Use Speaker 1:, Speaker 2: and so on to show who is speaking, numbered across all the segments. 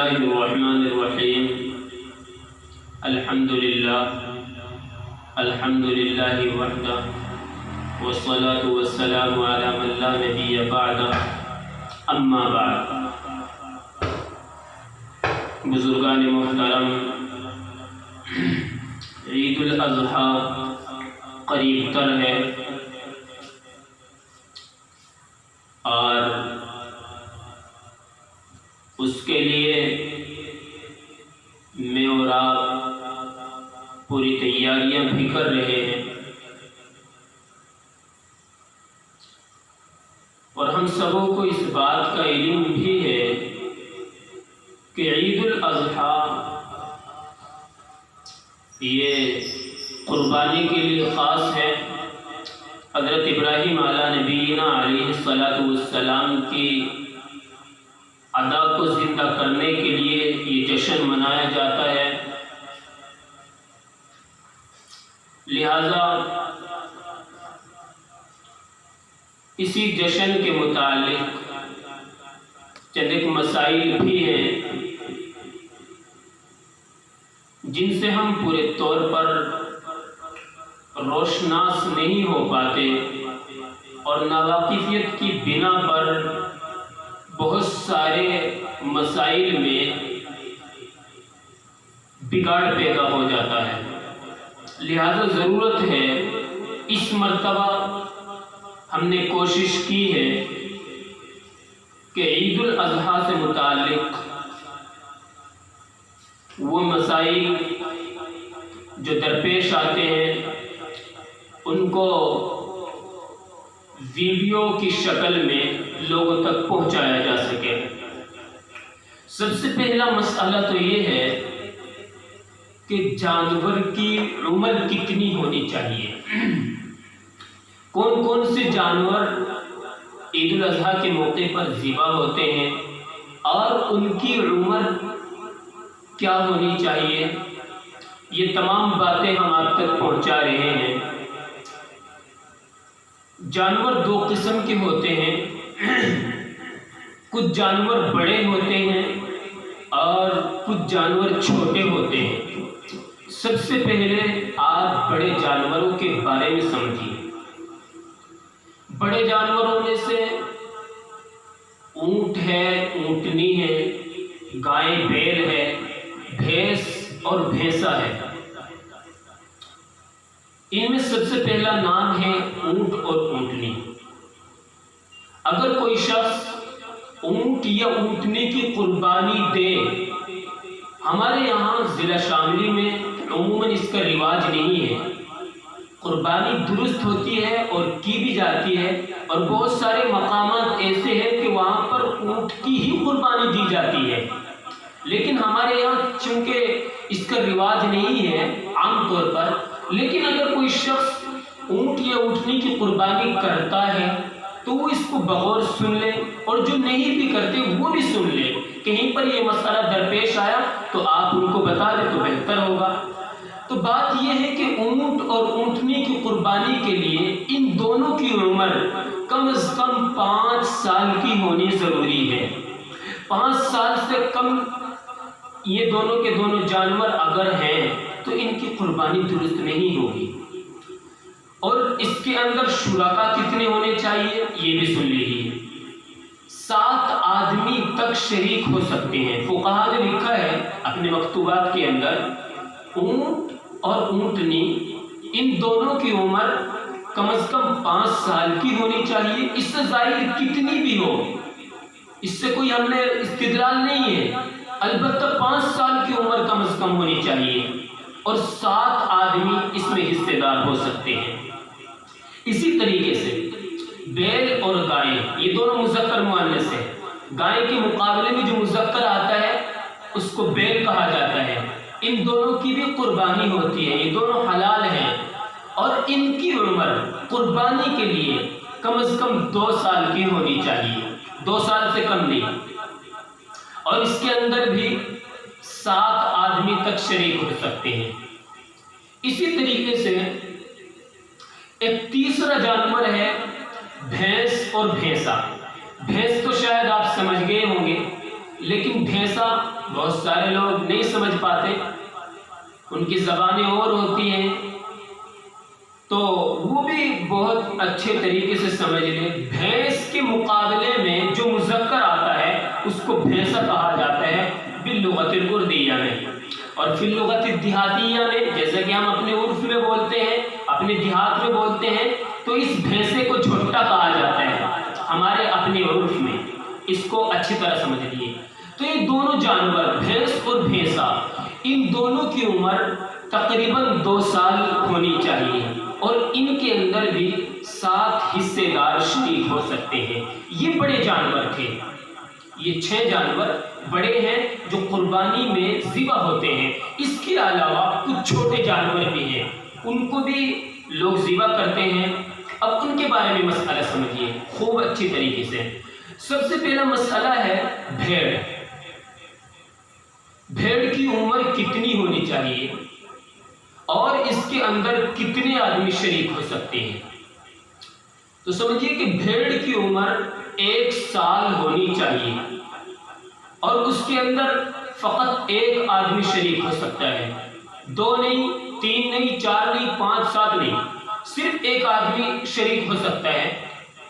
Speaker 1: الله الرحمن الرحيم. الحمد لله وحده والصلاة والسلام على من لا نبي بعده. اما بعد. بزرگان محترم، عید الاضحیٰ قریب تر ہے اور اس کے لیے میں اور آپ پوری تیاریاں بھی کر رہے ہیں، اور ہم سبوں کو اس بات کا علم بھی ہے کہ عید الاضحیٰ یہ قربانی کے لیے خاص ہے۔ حضرت ابراہیم علیہ نبینا علیہ السلام کی ادا کو زندہ کرنے کے لیے یہ جشن منایا جاتا ہے، لہذا اسی جشن کے متعلق چند ایک مسائل بھی ہیں جن سے ہم پورے طور پر روشناس نہیں ہو پاتے، اور ناواقفیت کی بنا پر بہت سارے مسائل میں بگاڑ پیدا ہو جاتا ہے۔ لہذا ضرورت ہے، اس مرتبہ ہم نے کوشش کی ہے کہ عید الاضحیٰ سے متعلق وہ مسائل جو درپیش آتے ہیں ان کو ویڈیو کی شکل میں لوگوں تک پہنچایا جا سکے۔ سب سے پہلا مسئلہ تو یہ ہے کہ جانور کی عمر کتنی ہونی چاہیے۔ کون کون سے جانور عید الاضحیٰ کے موقع پر ذبح ہوتے ہیں اور ان کی عمر کیا ہونی چاہیے، یہ تمام باتیں ہم آپ تک پہنچا رہے ہیں۔ جانور دو قسم کے ہوتے ہیں، کچھ جانور بڑے ہوتے ہیں اور کچھ جانور چھوٹے ہوتے ہیں۔ سب سے پہلے آپ بڑے جانوروں کے بارے میں سمجھیے۔ بڑے جانوروں میں سے اونٹ ہے، اونٹنی ہے، گائے بیل ہے، بھینس اور بھینسا ہے۔ ان میں سب سے پہلا نام ہے اونٹ اور اونٹنی۔ اگر کوئی شخص اونٹ یا اونٹنی کی قربانی دے، ہمارے یہاں ضلع شاملی میں عموماً اس کا رواج نہیں ہے۔ قربانی درست ہوتی ہے اور کی بھی جاتی ہے، اور بہت سارے مقامات ایسے ہیں کہ وہاں پر اونٹ کی ہی قربانی دی جاتی ہے، لیکن ہمارے یہاں چونکہ اس کا رواج نہیں ہے عام طور پر، لیکن اگر کوئی شخص اونٹ یا اونٹنی کی قربانی کرتا ہے تو وہ اس کو بغور سن لے، اور جو نہیں بھی کرتے وہ بھی سن لے۔ کہیں پر یہ مسئلہ درپیش آیا تو آپ ان کو بتا دیں تو بہتر ہوگا۔ تو بات یہ ہے کہ اونٹ اور اونٹنی کی قربانی کے لیے ان دونوں کی عمر کم از کم 5 سال کی ہونی ضروری ہے۔ 5 سال سے کم یہ دونوں کے دونوں جانور اگر ہیں تو ان کی قربانی درست نہیں ہوگی۔ اور اس کے اندر شرکا کتنے ہونے چاہیے یہ بھی سن لیجیے۔ 7 آدمی تک شریک ہو سکتے ہیں۔ فقہا نے لکھا ہے اپنے مکتوبات کے اندر، اونٹ اور اونٹنی ان دونوں کی عمر کم از کم 5 سال کی ہونی چاہیے۔ اس سے زائد کتنی بھی ہو، اس سے کوئی ہم نے استدلال نہیں ہے، البتہ 5 سال کی عمر کم از کم ہونی چاہیے، اور 7 آدمی اس میں حصے دار ہو سکتے ہیں۔ اسی طریقے سے بیل اور گائے، یہ دونوں مذکر مؤنث ہیں۔ گائے کے مقابلے میں جو مذکر آتا ہے اس کو بیل کہا جاتا ہے۔ ان دونوں کی بھی قربانی ہوتی ہے، یہ دونوں حلال ہیں، اور ان کی عمر قربانی کے لیے کم از کم 2 سال کی ہونی چاہیے، 2 سال سے کم نہیں، اور اس کے اندر بھی 7 آدمی تک شریک ہو سکتے ہیں۔ اسی طریقے سے ایک تیسرا جانور ہے بھینس اور بھینسا۔ بھینس تو شاید آپ سمجھ گئے ہوں گے، لیکن بھینسا بہت سارے لوگ نہیں سمجھ پاتے، ان کی زبانیں اور ہوتی ہیں، تو وہ بھی بہت اچھے طریقے سے سمجھ لیں۔ بھینس کے مقابلے میں جو مذکر آتا ہے اس کو بھینسا کہا جاتا ہے باللغت الاردیہ میں، اور فی اللغت الدیہاتیہ میں، جیسا کہ ہم اپنے عرف میں بولتے ہیں، اپنے دیہات میں بولتے ہیں، تو اس بھینسے کو جھوٹا کہا جاتا ہے ہمارے اپنے عرف میں۔ اس کو اچھی طرح سمجھ لیجیے۔ تو یہ دونوں جانور، بھینس اور بھینسا، ان دونوں کی عمر تقریباً 2 سال ہونی چاہیے، اور ان کے اندر بھی 7 حصے دار شریک ہو سکتے ہیں۔ یہ بڑے جانور تھے، یہ 6 جانور بڑے ہیں جو قربانی میں ذبح ہوتے ہیں۔ اس کے علاوہ کچھ چھوٹے جانور بھی ہیں، ان کو بھی لوگ ذبح کرتے ہیں۔ اب ان کے بارے میں مسئلہ سمجھیے خوب اچھی طریقے سے۔ سب سے پہلا مسئلہ ہے بھیڑ۔ بھیڑ کی عمر کتنی ہونی چاہیے اور اس کے اندر کتنے آدمی شریک ہو سکتے ہیں؟ تو سمجھیے کہ بھیڑ کی عمر 1 سال ہونی چاہیے، اور اس کے اندر فقط 1 آدمی شریک ہو سکتا ہے، 2 نہیں، 3 نہیں، 4 نہیں، 5، 7 نہیں، صرف 1 آدمی شریک ہو سکتا ہے،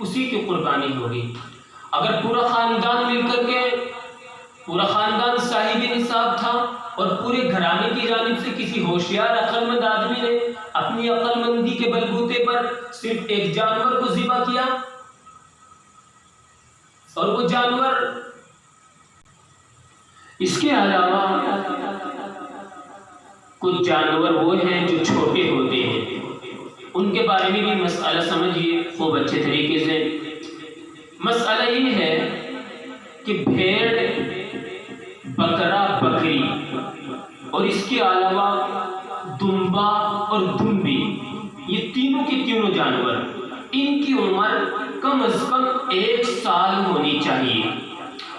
Speaker 1: اسی کی قربانی ہوگی۔ اگر پورا خاندان مل کر کے، پورا خاندان صاحب نصاب تھا اور پورے گھرانے کی جانب سے کسی ہوشیار عقل مند آدمی نے اپنی عقل مندی کے بلبوتے پر صرف 1 جانور کو ذبح کیا، اور وہ جانور اس کے علاوہ کچھ جانور وہ ہیں جو چھوٹے ہوتے ہیں، ان کے بارے میں بھی مسئلہ سمجھیے خوب اچھے طریقے سے۔ مسئلہ یہ ہے کہ بھیڑ، بکرا، بکری، اور اس کے علاوہ دمبا اور دمبی، یہ تینوں کے تینوں جانور، ان کی عمر کم از کم 1 سال ہونی چاہیے،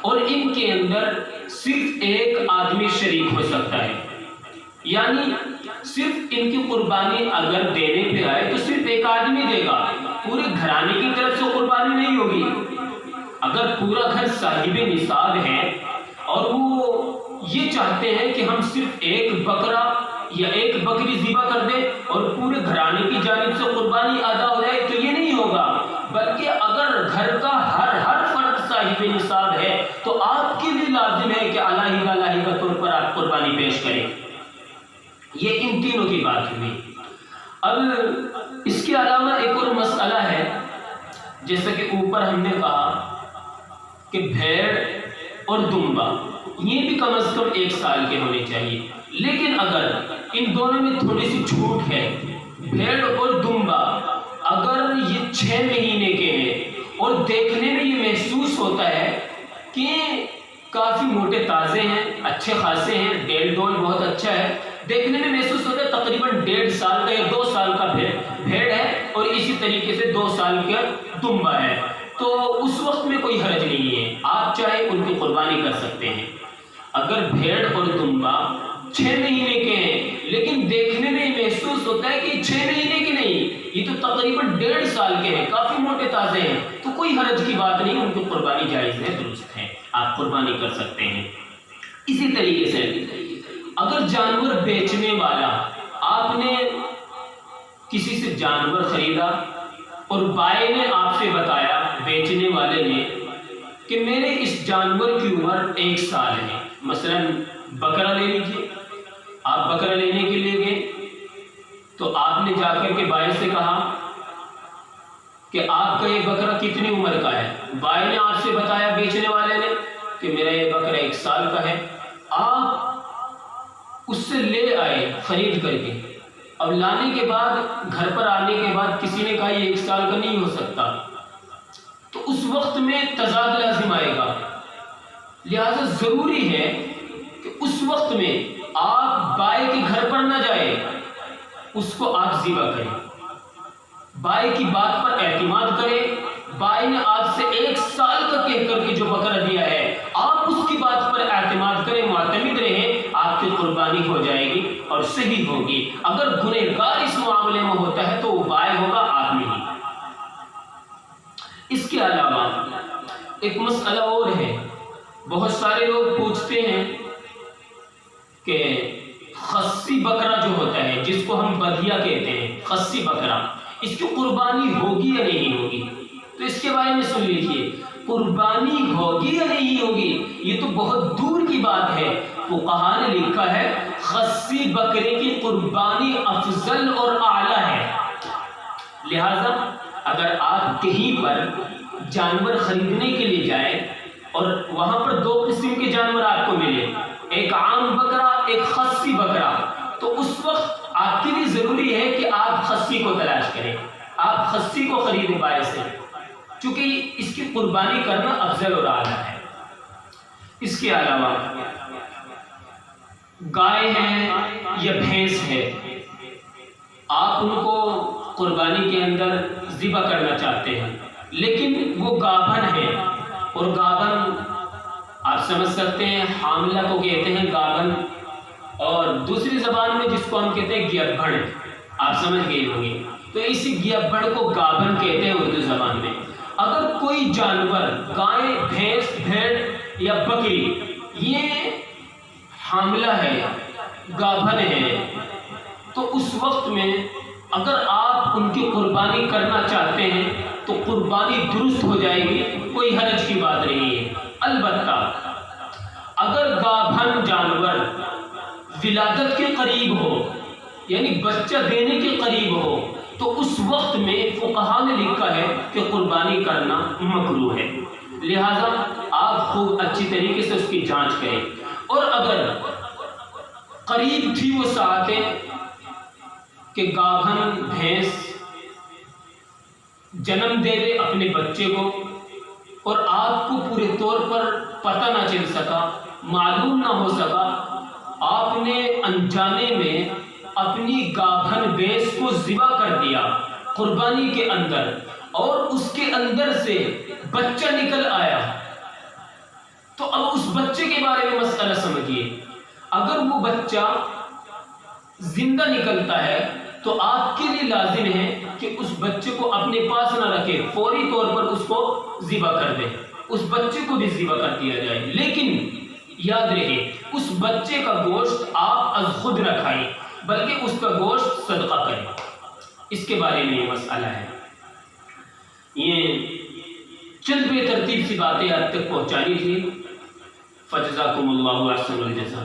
Speaker 1: اور ان کے اندر صرف 1 آدمی شریک ہو سکتا ہے۔ یعنی صرف ان کی قربانی اگر دینے پہ آئے تو صرف 1 آدمی دے گا، پورے گھرانے کی طرف سے قربانی نہیں ہوگی۔ اگر پورا گھر صاحب نصاب ہے اور وہ یہ چاہتے ہیں کہ ہم صرف 1 بکرا یا 1 بکری ذبح کر دیں اور پورے گھرانے کی جانب سے قربانی ادا ہو جائے، تو یہ نہیں ہوگا، بلکہ اگر گھر کا ہر فرد صاحب نصاب ہے تو آپ کے لیے لازم ہے کہ علیحدہ طور پر آپ قربانی پیش کریں۔ یہ ان تینوں کی بات ہوئی۔ اب اس کے علاوہ ایک اور مسئلہ ہے، جیسا کہ اوپر ہم نے کہا کہ بھیڑ اور دمبا یہ بھی کم از کم 1 سال کے ہونے چاہیے، لیکن اگر ان دونوں میں تھوڑی سی چھوٹ ہے، بھیڑ اور دمبا اگر یہ 6 مہینے کے ہیں اور دیکھنے میں یہ محسوس ہوتا ہے کہ کافی موٹے تازے ہیں، اچھے خاصے ہیں، ڈیل ڈول بہت اچھا ہے، دیکھنے میں محسوس ہوتا ہے تقریباً 1.5 سال کا یا 2 سال کا بھیڑ ہے، اور اسی طریقے سے 2 سال کا دمبا ہے، تو اس وقت میں کوئی حرج نہیں ہے، آپ چاہے ان کی قربانی کر سکتے ہیں۔ اگر بھیڑ اور دمبا 6 مہینے کے ہیں لیکن دیکھنے میں محسوس ہوتا ہے کہ یہ 6 مہینے کے نہیں، یہ تو تقریباً 1.5 سال کے ہیں، کافی موٹے تازے ہیں، تو کوئی حرج کی بات نہیں، ان کی قربانی جائز ہے، درست ہے، آپ قربانی کر سکتے ہیں۔ اسی طریقے سے اگر جانور بیچنے والا، آپ نے کسی سے جانور خریدا اور بائی نے آپ سے بتایا، بیچنے والے نے، کہ میرے اس جانور کی عمر 1 سال ہے، مثلا بکرا لے لیجیے، آپ بکرا لینے کے لیے گئے تو آپ نے جا کر کے بائی سے کہا کہ آپ کا یہ بکرا کتنی عمر کا ہے، بائی نے آپ سے بتایا، بیچنے والے نے، کہ میرا یہ بکرا 1 سال کا ہے، آپ اس سے لے آئے خرید کر کے، اب لانے کے بعد، گھر پر آنے کے بعد کسی نے کہا یہ 1 سال کا نہیں ہو سکتا، تو اس وقت میں تضاد لازم آئے گا، لہذا ضروری ہے کہ اس وقت میں آپ بائی کے گھر پر نہ جائیں، اس کو آپ ذبح کریں، بائی کی بات پر اعتماد کریں، بائی نے آپ سے 1 سال کا کہہ کر کے جو بکرا دیا ہے، آپ اس کی بات پر اعتماد کریں، معتمد رہیں، آپ کی قربانی ہو جائے گی اور صحیح ہوگی۔ اگر گنہگار اس معاملے میں ہوتا ہے تو وہ بائی ہوگا، آپ نہیں۔ اس کے علاوہ ایک مسئلہ اور ہے، بہت سارے لوگ پوچھتے ہیں کہ خصی بکرا جو ہوتا ہے، جس کو ہم بدھیا کہتے ہیں، خصی بکرا، اس کی قربانی ہوگی یا نہیں ہوگی؟ تو اس کے بارے میں سن لیجیے، قربانی ہوگی یا نہیں ہوگی یہ تو بہت دور کی بات ہے۔ فقہاء نے لکھا ہے خصی بکرے کی قربانی افضل اور اعلیٰ ہے۔ لہذا اگر آپ کہیں پر جانور خریدنے کے لیے جائیں اور وہاں پر دو قسم کے جانور آپ کو ملے، ایک عام بکرا، ایک خصی بکرا، تو اس وقت آپ کے لیے ضروری ہے کہ آپ خصی کو تلاش کریں، آپ خصی کو خریدیں بائے سے، چونکہ اس کی قربانی کرنا افضل اور اعلیٰ ہے۔ اس کے علاوہ گائے ہے یا بھینس ہے، آپ ان کو قربانی کے اندر ذبح کرنا چاہتے ہیں، لیکن وہ گابھن ہے، اور گابھن آپ سمجھ سکتے ہیں حاملہ کو کہتے ہیں گابھن، اور دوسری زبان میں جس کو ہم کہتے ہیں گیبھڑ، آپ سمجھ گئے ہوں گے، تو اسی گیبھڑ کو گابھن کہتے ہیں اردو زبان میں۔ اگر کوئی جانور گائے، بھینس، بھیڑ یا بکری یہ حاملہ ہے، گابھن ہے، تو اس وقت میں اگر آپ ان کی قربانی کرنا چاہتے ہیں تو قربانی درست ہو جائے گی، کوئی حرج کی بات نہیں ہے۔ البتہ اگر گابھن جانور ولادت کے قریب ہو، یعنی بچہ دینے کے قریب ہو، تو اس وقت میں فقہاء نے لکھا ہے کہ قربانی کرنا مکروہ ہے۔ لہذا آپ خوب اچھی طریقے سے اس کی جانچ کریں، اور اگر قریب تھی وہ ساعتیں کہ گابھن بھینس جنم دے دے اپنے بچے کو، اور آپ کو پورے طور پر پتہ نہ چل سکا، معلوم نہ ہو سکا، آپ نے انجانے میں اپنی گابھن بھینس کو ذبح کر دیا قربانی کے اندر، اور اس کے اندر سے بچہ نکل آیا، تو اب اس بچے کے بارے میں مسئلہ سمجھیے۔ اگر وہ بچہ زندہ نکلتا ہے تو آپ کے لیے لازم ہے کہ اس بچے کو اپنے پاس نہ رکھے، فوری طور پر اس کو ذبح کر دے، اس بچے کو بھی ذبح کر دیا جائے، لیکن یاد رہے اس بچے کا گوشت آپ از خود نہ کھائیں، بلکہ اس کا گوشت صدقہ کریں۔ اس کے بارے میں یہ مسئلہ ہے۔ یہ چند بے ترتیب سی باتیں آپ تک پہنچانی تھی۔ فجزاکم اللہ احسن الجزا۔